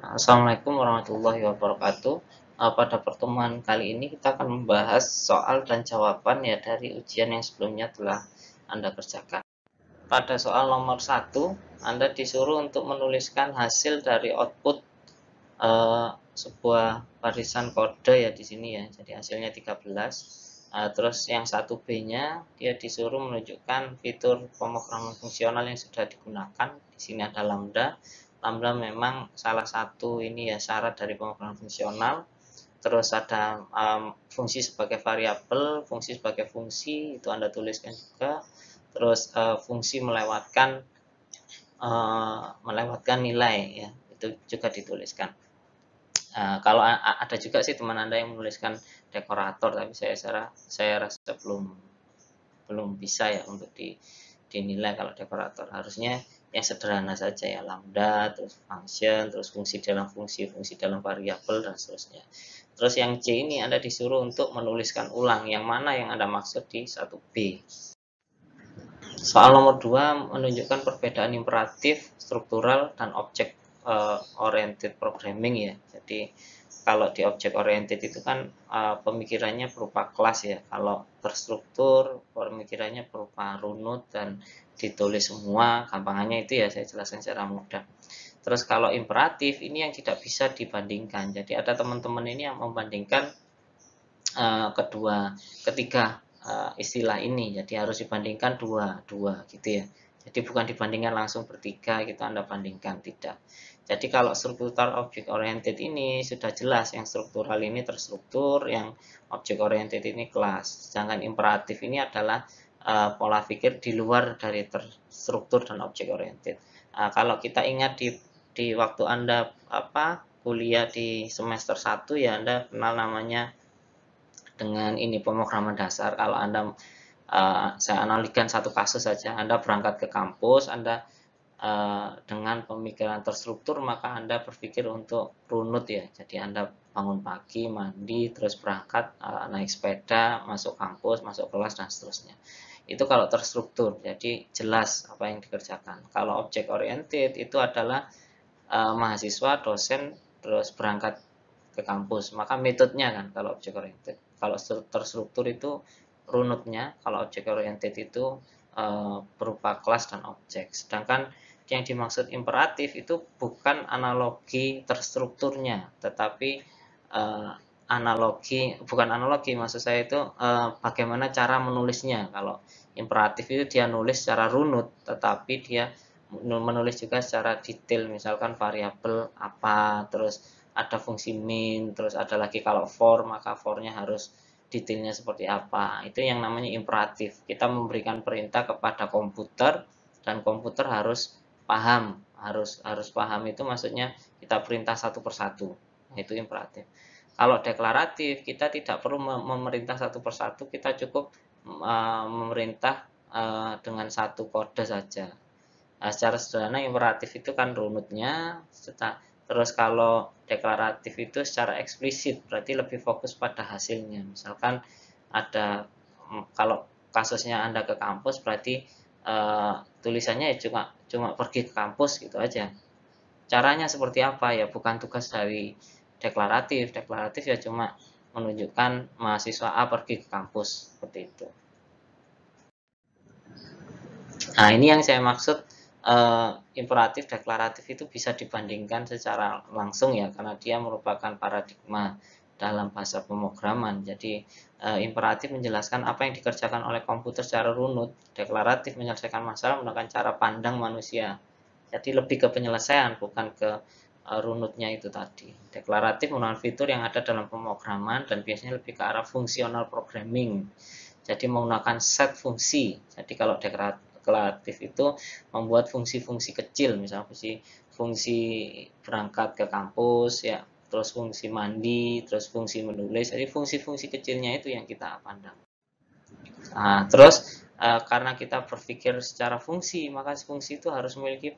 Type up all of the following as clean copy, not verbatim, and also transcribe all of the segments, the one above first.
Assalamualaikum warahmatullahi wabarakatuh. Pada pertemuan kali ini kita akan membahas soal dan jawaban ya dari ujian yang sebelumnya telah Anda kerjakan. Pada soal nomor 1, Anda disuruh untuk menuliskan hasil dari output sebuah barisan kode ya di sini ya. Jadi hasilnya 13. Terus yang 1B-nya dia disuruh menunjukkan fitur pemrograman fungsional yang sudah digunakan. Di sini ada lambda. Lambda memang salah satu ini ya syarat dari pemrograman fungsional. Terus ada fungsi sebagai variabel, fungsi sebagai fungsi itu Anda tuliskan juga. Terus fungsi melewatkan nilai ya itu juga dituliskan. Kalau ada juga sih teman Anda yang menuliskan dekorator, tapi saya rasa belum bisa ya untuk dinilai kalau dekorator. Harusnya yang sederhana saja ya, lambda, terus function, terus fungsi dalam fungsi, fungsi dalam variabel, dan seterusnya. Terus yang C ini Anda disuruh untuk menuliskan ulang yang mana yang Anda maksud di 1B. Soal nomor 2 menunjukkan perbedaan imperatif, struktural, dan objek oriented programming ya. Jadi kalau di object oriented itu kan pemikirannya berupa kelas ya. Kalau terstruktur pemikirannya berupa runut dan ditulis semua. Gampangannya itu ya saya jelaskan secara mudah. Terus kalau imperatif ini yang tidak bisa dibandingkan. Jadi ada teman-teman ini yang membandingkan ketiga istilah ini. Jadi harus dibandingkan dua gitu ya. Jadi bukan dibandingkan langsung bertiga gitu Anda bandingkan, tidak. Jadi kalau struktural object oriented ini sudah jelas, yang struktural ini terstruktur, yang object oriented ini kelas. Sedangkan imperatif ini adalah pola pikir di luar dari terstruktur dan object oriented. Kalau kita ingat di waktu Anda kuliah di semester 1 ya Anda kenal namanya dengan ini pemrograman dasar. Kalau Anda saya analogikan satu kasus saja, Anda berangkat ke kampus, Anda dengan pemikiran terstruktur maka Anda berpikir untuk runut ya. Jadi Anda bangun pagi, mandi, terus berangkat, naik sepeda, masuk kampus, masuk kelas, dan seterusnya. Itu kalau terstruktur, jadi jelas apa yang dikerjakan. Kalau object oriented itu adalah mahasiswa, dosen, terus berangkat ke kampus. Maka metodenya kan kalau object oriented. Kalau terstruktur itu runutnya, kalau object oriented itu berupa kelas dan objek. Sedangkan yang dimaksud imperatif itu bukan analogi terstrukturnya, tetapi bukan analogi, maksud saya itu bagaimana cara menulisnya. Kalau imperatif itu dia nulis secara runut, tetapi dia menulis juga secara detail, misalkan variabel apa, terus ada fungsi min, terus ada lagi kalau for, maka fornya harus detailnya seperti apa. Itu yang namanya imperatif. Kita memberikan perintah kepada komputer dan komputer harus paham, harus paham itu maksudnya kita perintah satu persatu. Itu imperatif. Kalau deklaratif kita tidak perlu memerintah satu persatu, kita cukup memerintah dengan satu kode saja. Secara sederhana imperatif itu kan runutnya, terus kalau deklaratif itu secara eksplisit, berarti lebih fokus pada hasilnya. Misalkan ada, kalau kasusnya Anda ke kampus, berarti tulisannya ya cuma pergi ke kampus gitu aja. Caranya seperti apa ya, bukan tugas dari deklaratif. Deklaratif ya cuma menunjukkan mahasiswa A pergi ke kampus, seperti itu. Nah, ini yang saya maksud imperatif deklaratif itu bisa dibandingkan secara langsung ya, karena dia merupakan paradigma dalam bahasa pemrograman. Jadi imperatif menjelaskan apa yang dikerjakan oleh komputer secara runut, deklaratif menyelesaikan masalah menggunakan cara pandang manusia. Jadi lebih ke penyelesaian, bukan ke runutnya itu tadi. Deklaratif menggunakan fitur yang ada dalam pemrograman dan biasanya lebih ke arah fungsional programming. Jadi menggunakan set fungsi. Jadi kalau deklaratif itu membuat fungsi-fungsi kecil, misalnya fungsi berangkat ke kampus ya, terus fungsi mandi, terus fungsi menulis. Jadi fungsi-fungsi kecilnya itu yang kita pandang. Nah, terus karena kita berpikir secara fungsi, maka fungsi itu harus memiliki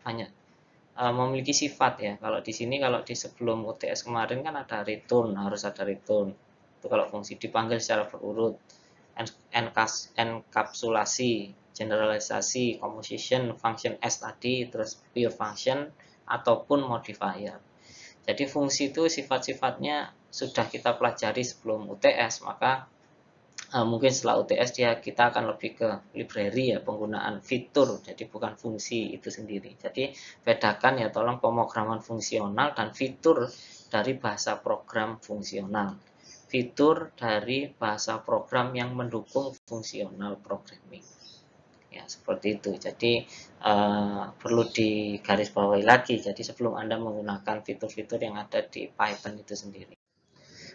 sifat ya. Kalau di sini, kalau di sebelum UTS kemarin kan ada return, harus ada return. Itu kalau fungsi dipanggil secara berurut. Enkapsulasi, generalisasi, composition, function S tadi, terus pure function ataupun modifier. Jadi fungsi itu sifat-sifatnya sudah kita pelajari sebelum UTS, maka mungkin setelah UTS kita akan lebih ke library ya, penggunaan fitur, jadi bukan fungsi itu sendiri. Jadi bedakan ya tolong pemrograman fungsional dan fitur dari bahasa program fungsional. Fitur dari bahasa program yang mendukung fungsional programming. Ya, seperti itu. Jadi perlu digarisbawahi lagi. Jadi sebelum Anda menggunakan fitur-fitur yang ada di Python itu sendiri.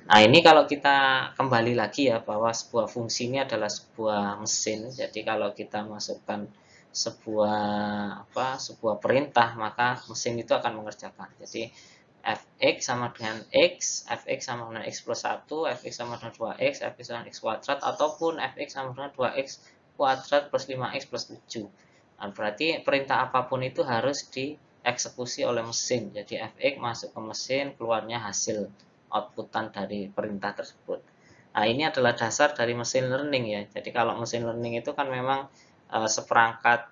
Nah, ini kalau kita kembali lagi ya, bahwa sebuah fungsi ini adalah sebuah mesin. Jadi kalau kita masukkan sebuah perintah, maka mesin itu akan mengerjakan. Jadi fx sama dengan x, fx sama dengan x plus 1, fx sama dengan 2x, fx sama dengan x kuadrat, ataupun fx sama dengan 2x kuadrat plus 5x plus 7. Nah, berarti perintah apapun itu harus dieksekusi oleh mesin. Jadi fx masuk ke mesin, keluarnya hasil outputan dari perintah tersebut. Nah, ini adalah dasar dari mesin learning ya. Jadi kalau mesin learning itu kan memang seperangkat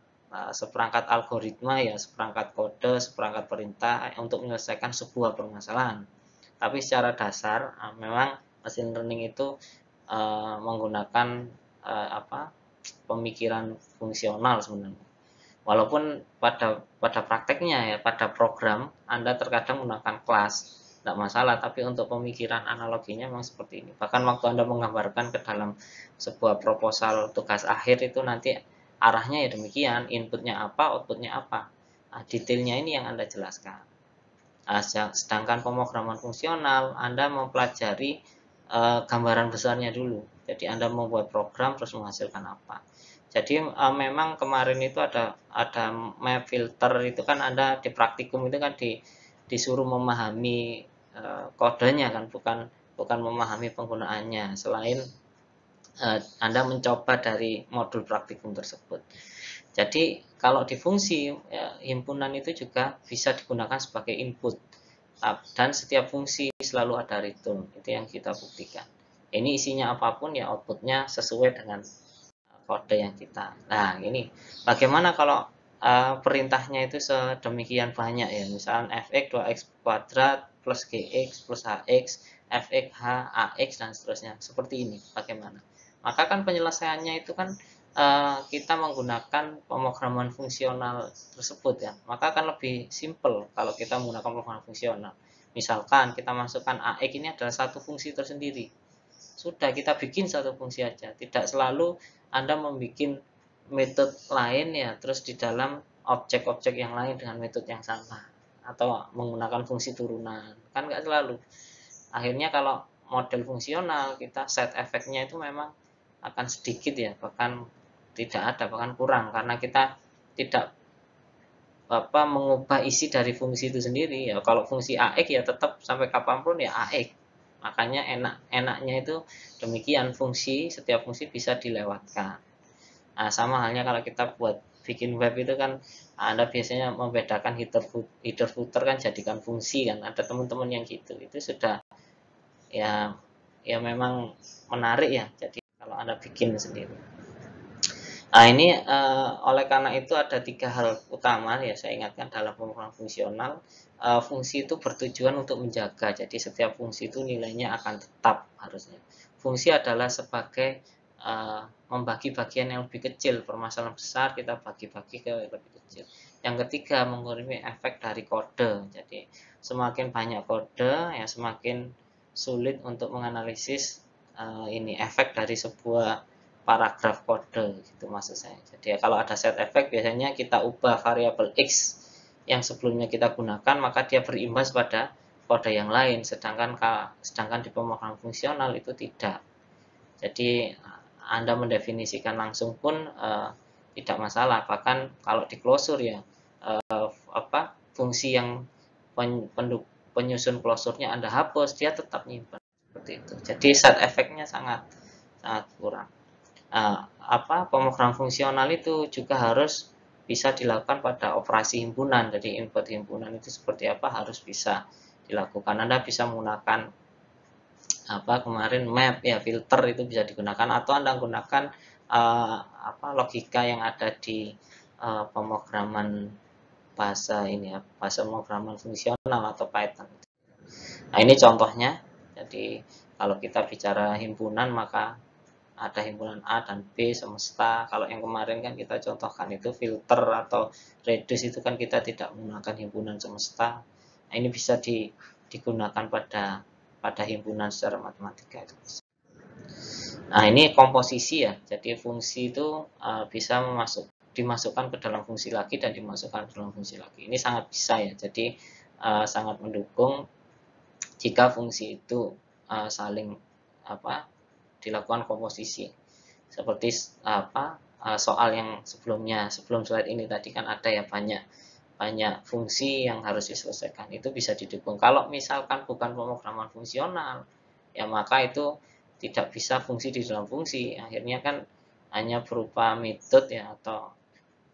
algoritma ya, seperangkat kode, seperangkat perintah untuk menyelesaikan sebuah permasalahan. Tapi secara dasar memang mesin learning itu menggunakan pemikiran fungsional sebenarnya. Walaupun pada prakteknya ya, pada program Anda terkadang menggunakan kelas, tidak masalah, tapi untuk pemikiran analoginya memang seperti ini. Bahkan waktu Anda menggambarkan ke dalam sebuah proposal tugas akhir itu nanti arahnya ya demikian, inputnya apa, outputnya apa. Nah, detailnya ini yang Anda jelaskan. Nah, sedangkan pemrograman fungsional, Anda mempelajari gambaran besarnya dulu. Jadi Anda membuat program terus menghasilkan apa. Jadi memang kemarin itu ada map filter itu kan Anda di praktikum itu kan disuruh memahami kodenya kan, bukan memahami penggunaannya. Selain Anda mencoba dari modul praktikum tersebut. Jadi kalau di fungsi ya, himpunan itu juga bisa digunakan sebagai input dan setiap fungsi selalu ada return. Itu yang kita buktikan. Ini isinya apapun ya outputnya sesuai dengan kode yang kita. Nah, ini bagaimana kalau perintahnya itu sedemikian banyak ya, misalnya fx 2x kuadrat plus gx plus hx, fx h, ax dan seterusnya. Seperti ini bagaimana? Maka kan penyelesaiannya itu kan kita menggunakan pemrograman fungsional tersebut ya. Maka akan lebih simple kalau kita menggunakan pemrograman fungsional. Misalkan kita masukkan ax ini adalah satu fungsi tersendiri. Sudah kita bikin satu fungsi aja, tidak selalu Anda membuat metode lain ya, terus di dalam objek-objek yang lain dengan metode yang sama, atau menggunakan fungsi turunan, kan nggak selalu. Akhirnya kalau model fungsional, kita set efeknya itu memang akan sedikit ya, bahkan tidak ada, bahkan kurang, karena kita tidak mengubah isi dari fungsi itu sendiri ya. Kalau fungsi AX ya tetap sampai kapanpun ya AX. Makanya enaknya itu demikian, setiap fungsi bisa dilewatkan. Nah, sama halnya kalau kita buat bikin web itu kan Anda biasanya membedakan header footer kan jadikan fungsi kan. Ada teman-teman yang gitu. Itu sudah ya memang menarik ya. Jadi kalau Anda bikin sendiri. Nah, ini oleh karena itu ada 3 hal utama ya saya ingatkan dalam pemrograman fungsional. Fungsi itu bertujuan untuk menjaga, jadi setiap fungsi itu nilainya akan tetap harusnya. Fungsi adalah sebagai membagi bagian yang lebih kecil, permasalahan besar kita bagi-bagi ke lebih kecil. Yang ketiga, mengurangi efek dari kode. Jadi semakin banyak kode ya semakin sulit untuk menganalisis ini efek dari sebuah paragraf kode gitu maksud saya. Jadi kalau ada set efek biasanya kita ubah variabel x yang sebelumnya kita gunakan, maka dia berimbas pada kode yang lain, sedangkan di pemrograman fungsional itu tidak. Jadi Anda mendefinisikan langsung pun tidak masalah, bahkan kalau di closure ya fungsi yang penyusun closure-nya Anda hapus, dia tetap nyimpan seperti itu. Jadi set efeknya sangat kurang. Pemrograman fungsional itu juga harus bisa dilakukan pada operasi himpunan. Jadi input himpunan itu seperti apa harus bisa dilakukan. Anda bisa menggunakan kemarin map ya, filter itu bisa digunakan, atau Anda gunakan logika yang ada di pemrograman bahasa pemrograman fungsional atau Python. Nah, ini contohnya. Jadi kalau kita bicara himpunan maka ada himpunan A dan B semesta. Kalau yang kemarin kan kita contohkan itu filter atau reduce, itu kan kita tidak menggunakan himpunan semesta. Nah, ini bisa digunakan pada himpunan secara matematika itu. Nah, ini komposisi ya. Jadi fungsi itu bisa dimasukkan ke dalam fungsi lagi dan dimasukkan ke dalam fungsi lagi. Ini sangat bisa ya. Jadi sangat mendukung jika fungsi itu saling dilakukan komposisi. Seperti soal yang sebelum slide ini tadi kan ada ya, banyak fungsi yang harus diselesaikan, itu bisa didukung. Kalau misalkan bukan pemrograman fungsional ya, maka itu tidak bisa fungsi di dalam fungsi, akhirnya kan hanya berupa metode ya, atau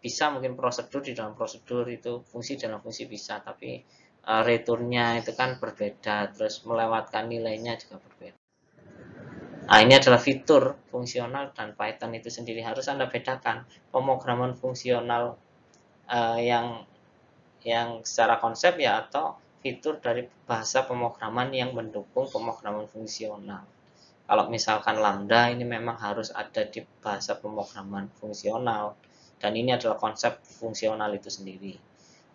bisa mungkin prosedur di dalam prosedur, itu fungsi dalam fungsi bisa, tapi returnnya itu kan berbeda, terus melewatkan nilainya juga berbeda. Nah, ini adalah fitur fungsional dan Python itu sendiri harus Anda bedakan. Pemrograman fungsional yang secara konsep ya, atau fitur dari bahasa pemrograman yang mendukung pemrograman fungsional. Kalau misalkan lambda ini memang harus ada di bahasa pemrograman fungsional, dan ini adalah konsep fungsional itu sendiri.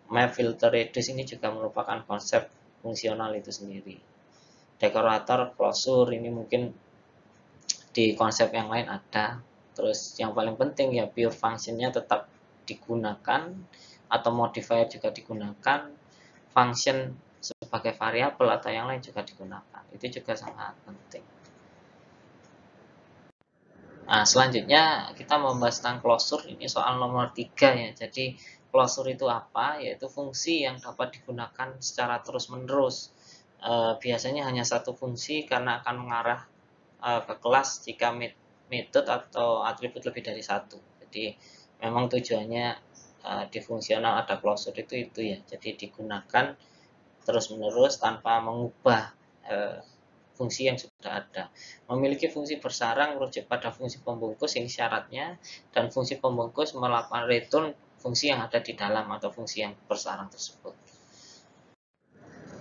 Map, filter, reduce ini juga merupakan konsep fungsional itu sendiri. Dekorator, closure ini mungkin di konsep yang lain ada. Terus yang paling penting ya, pure functionnya tetap digunakan, atau modifier juga digunakan, function sebagai variabel atau yang lain juga digunakan. Itu juga sangat penting. Nah, selanjutnya kita membahas tentang closure. Ini soal nomor 3 ya. Jadi closure itu apa? Yaitu fungsi yang dapat digunakan secara terus-menerus. Biasanya hanya satu fungsi karena akan mengarah ke kelas jika metode atau atribut lebih dari satu. Jadi memang tujuannya di fungsional ada closure itu ya. Jadi digunakan terus-menerus tanpa mengubah fungsi yang sudah ada. Memiliki fungsi bersarang merujuk pada fungsi pembungkus, ini syaratnya, dan fungsi pembungkus melakukan return fungsi yang ada di dalam atau fungsi yang bersarang tersebut.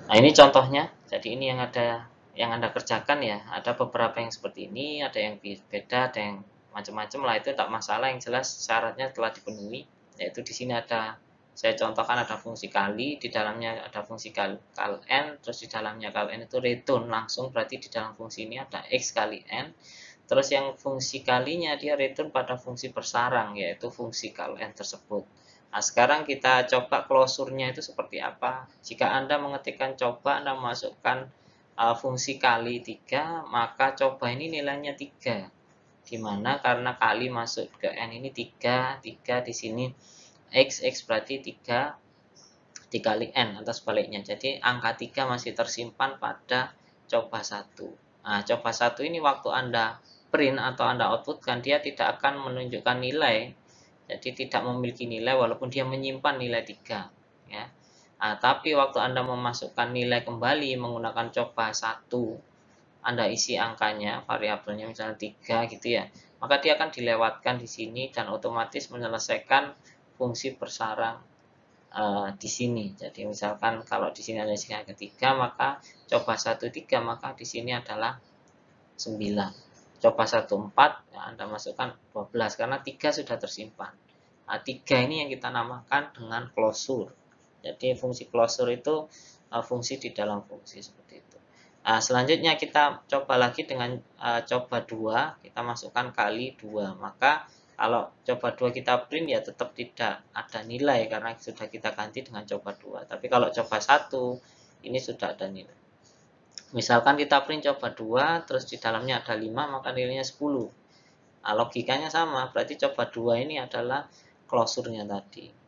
Nah, ini contohnya. Jadi ini yang Anda kerjakan ya. Ada beberapa yang seperti ini, ada yang beda, ada yang macam-macam lah, itu tak masalah, yang jelas syaratnya telah dipenuhi. Yaitu di sini saya contohkan ada fungsi kali, di dalamnya ada fungsi kal n, terus di dalamnya kal n itu return langsung, berarti di dalam fungsi ini ada x kali n. Terus yang fungsi kalinya dia return pada fungsi bersarang, yaitu fungsi kal n tersebut. Nah, sekarang kita coba closure-nya itu seperti apa. Jika Anda mengetikkan coba, Anda masukkan fungsi kali 3, maka coba ini nilainya 3. Dimana karena kali masuk ke n ini 3 di sini x berarti 3 dikali n atau sebaliknya. Jadi angka 3 masih tersimpan pada coba 1. Nah, coba 1 ini waktu Anda print atau Anda outputkan, dia tidak akan menunjukkan nilai. Jadi tidak memiliki nilai walaupun dia menyimpan nilai 3 ya. Nah, tapi waktu Anda memasukkan nilai kembali menggunakan coba 1, Anda isi angkanya, variabelnya misalnya 3 gitu ya, maka dia akan dilewatkan di sini dan otomatis menyelesaikan fungsi bersarang di sini. Jadi misalkan kalau di sini ada isi angka 3, maka coba 1 3, maka di sini adalah 9. Coba 1 4, ya Anda masukkan 12 karena 3 sudah tersimpan. Nah, 3 ini yang kita namakan dengan closure. Jadi fungsi closure itu fungsi di dalam fungsi seperti itu. Nah, selanjutnya kita coba lagi dengan coba 2, kita masukkan kali 2. Maka kalau coba 2 kita print ya tetap tidak ada nilai karena sudah kita ganti dengan coba 2. Tapi kalau coba 1 ini sudah ada nilai. Misalkan kita print coba 2, terus di dalamnya ada 5, maka nilainya 10. Nah, logikanya sama, berarti coba 2 ini adalah closure-nya tadi.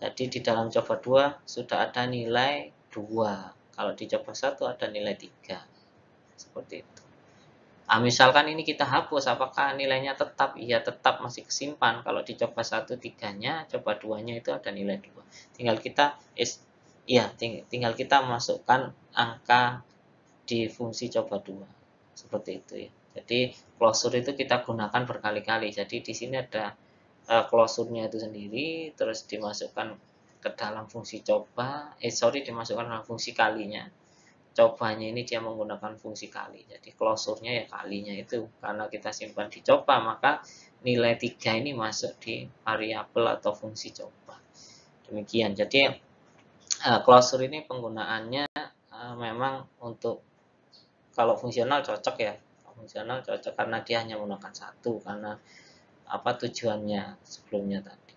Jadi di dalam coba 2 sudah ada nilai 2. Kalau di coba 1 ada nilai 3. Seperti itu. Nah, misalkan ini kita hapus, apakah nilainya tetap? Iya, tetap masih kesimpan. Kalau dicoba 1 3-nya, coba 2-nya itu ada nilai 2. Tinggal kita masukkan angka di fungsi coba 2. Seperti itu ya. Jadi closure itu kita gunakan berkali-kali. Jadi di sini ada closure-nya itu sendiri, terus dimasukkan ke dalam fungsi coba, dimasukkan dalam fungsi kalinya. cobanya ini dia menggunakan fungsi kali. Jadi klosurnya ya kalinya itu. Karena kita simpan di coba, maka nilai 3 ini masuk di variabel atau fungsi coba. Demikian. Jadi klosur ini penggunaannya memang untuk kalau fungsional cocok ya. Fungsional cocok karena dia hanya menggunakan satu, karena apa tujuannya sebelumnya tadi.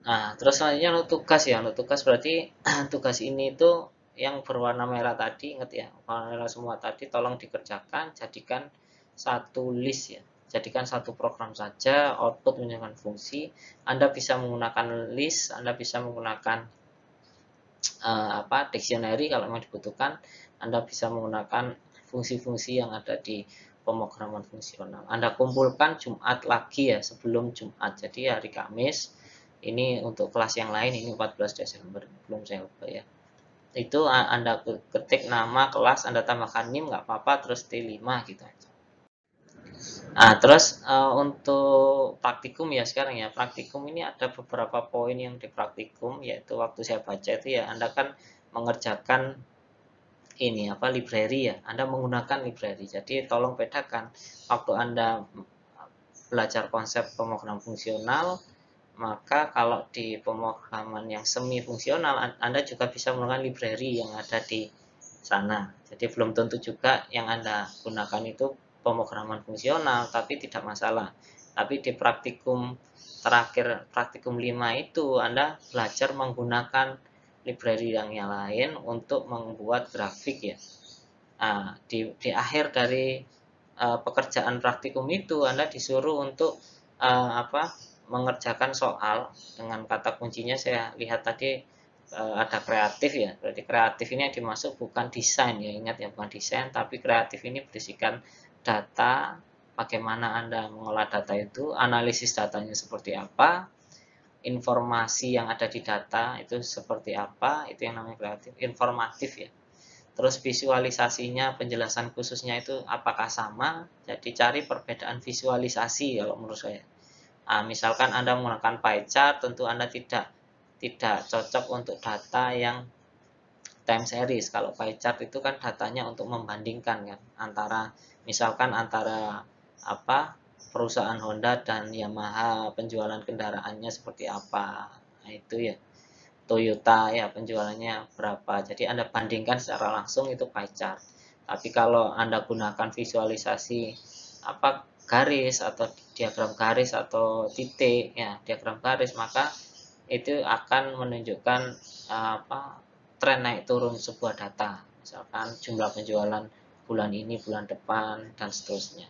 Nah, terus selanjutnya untuk tugas ya. Untuk tugas berarti tugas ini itu yang berwarna merah tadi, ingat ya, warna merah semua tadi tolong dikerjakan, jadikan satu list ya. Jadikan satu program saja, output menggunakan fungsi. Anda bisa menggunakan list, Anda bisa menggunakan dictionary kalau memang dibutuhkan. Anda bisa menggunakan fungsi-fungsi yang ada di pemrograman fungsional. Anda kumpulkan Jumat lagi ya, sebelum Jumat. Jadi hari Kamis, ini untuk kelas yang lain, ini 14 Desember, belum saya lupa ya. Itu Anda ketik nama kelas, Anda tambahkan NIM, nggak apa-apa, terus T5 gitu aja. Nah, terus untuk praktikum ya sekarang ya, praktikum ini ada beberapa poin yang di praktikum, yaitu waktu saya baca itu ya, Anda kan mengerjakan ini library ya, Anda menggunakan library. Jadi tolong bedakan waktu Anda belajar konsep pemrograman fungsional, maka kalau di pemrograman yang semi fungsional Anda juga bisa menggunakan library yang ada di sana. Jadi belum tentu juga yang Anda gunakan itu pemrograman fungsional, tapi tidak masalah. Tapi di praktikum terakhir, praktikum 5 itu Anda belajar menggunakan library yang lain untuk membuat grafik ya. Nah, di akhir dari pekerjaan praktikum itu Anda disuruh untuk mengerjakan soal dengan kata kuncinya saya lihat tadi ada kreatif ya. Berarti kreatif ini yang dimaksud bukan desain ya, ingat ya, bukan desain, tapi kreatif ini berisikan data, bagaimana Anda mengolah data itu, analisis datanya seperti apa, informasi yang ada di data itu seperti apa, itu yang namanya kreatif, informatif ya. Terus visualisasinya, penjelasan khususnya itu apakah sama, jadi cari perbedaan visualisasi kalau menurut saya. Nah, misalkan Anda menggunakan pie chart, tentu Anda tidak cocok untuk data yang time series. Kalau pie chart itu kan datanya untuk membandingkan kan antara misalkan antara perusahaan Honda dan Yamaha, penjualan kendaraannya seperti apa. Nah, itu ya. Toyota ya penjualannya berapa. Jadi Anda bandingkan secara langsung itu pie chart. Tapi kalau Anda gunakan visualisasi garis atau diagram garis atau titik ya, diagram garis, maka itu akan menunjukkan tren naik turun sebuah data. Misalkan jumlah penjualan bulan ini, bulan depan dan seterusnya.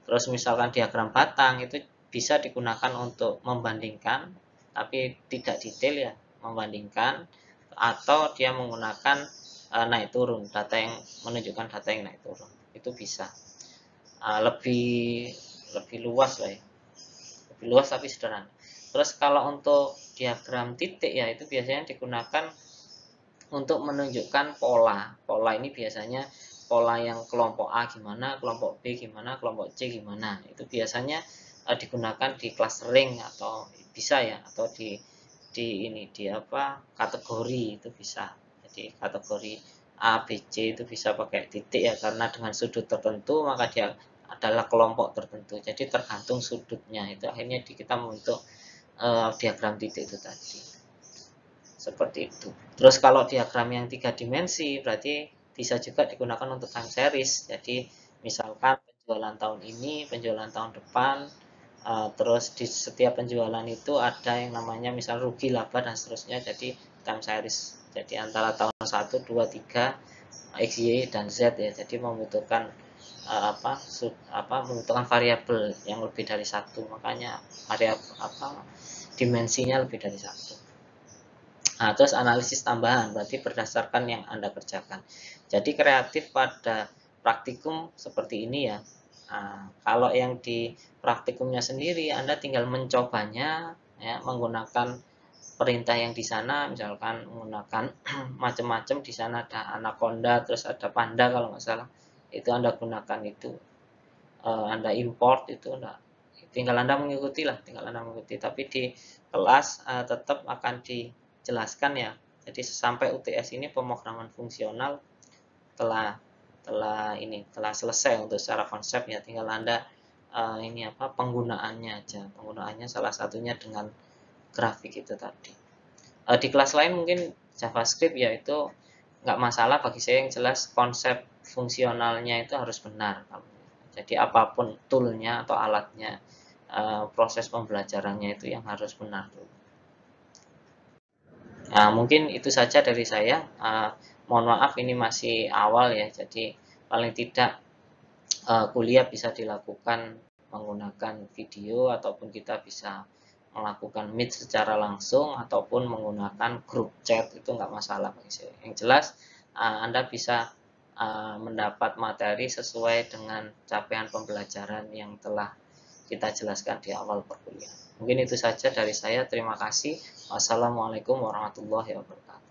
Terus misalkan diagram batang itu bisa digunakan untuk membandingkan tapi tidak detail ya, membandingkan, atau dia menggunakan naik turun, data yang menunjukkan data yang naik turun. Itu bisa. Lebih luas lah ya. Lebih luas tapi sederhana. Terus kalau untuk diagram titik ya itu biasanya digunakan untuk menunjukkan pola. Pola ini biasanya pola yang kelompok A gimana, kelompok B gimana, kelompok C gimana. Itu biasanya digunakan di clustering atau bisa ya, atau di kategori itu bisa. Jadi kategori A, B, C itu bisa pakai titik ya, karena dengan sudut tertentu maka dia adalah kelompok tertentu. Jadi tergantung sudutnya itu akhirnya kita membentuk diagram titik itu tadi. Seperti itu. Terus kalau diagram yang 3 dimensi berarti bisa juga digunakan untuk time series. Jadi misalkan penjualan tahun ini, penjualan tahun depan, terus di setiap penjualan itu ada yang namanya misal rugi, laba dan seterusnya, jadi time series. Jadi antara tahun 1, 2, 3, X, Y dan Z ya. Jadi membutuhkan membutuhkan variabel yang lebih dari satu, makanya variabel dimensinya lebih dari satu. Nah, terus analisis tambahan berarti berdasarkan yang Anda kerjakan. Jadi kreatif pada praktikum seperti ini ya. Nah, kalau yang di praktikumnya sendiri Anda tinggal mencobanya ya, menggunakan perintah yang di sana, misalkan menggunakan macam-macam. Di sana ada anaconda, terus ada panda kalau nggak salah. Itu Anda gunakan itu. Anda import itu tinggal Anda mengikuti lah, tinggal Anda mengikuti. Tapi di kelas tetap akan dijelaskan ya Jadi sampai UTS ini pemrograman fungsional telah selesai untuk secara konsep, ya tinggal Anda penggunaannya aja. Penggunaannya salah satunya dengan grafik itu tadi. Di kelas lain mungkin JavaScript ya itu nggak masalah bagi saya, yang jelas konsep fungsionalnya itu harus benar. Jadi apapun toolnya atau alatnya, proses pembelajarannya itu yang harus benar dulu. Nah, mungkin itu saja dari saya. Mohon maaf ini masih awal ya, jadi paling tidak kuliah bisa dilakukan menggunakan video, ataupun kita bisa melakukan meet secara langsung, ataupun menggunakan grup chat, itu nggak masalah bagi saya. Yang jelas Anda bisa mendapat materi sesuai dengan capaian pembelajaran yang telah kita jelaskan di awal perkuliahan. Mungkin itu saja dari saya. Terima kasih. Wassalamualaikum warahmatullahi wabarakatuh.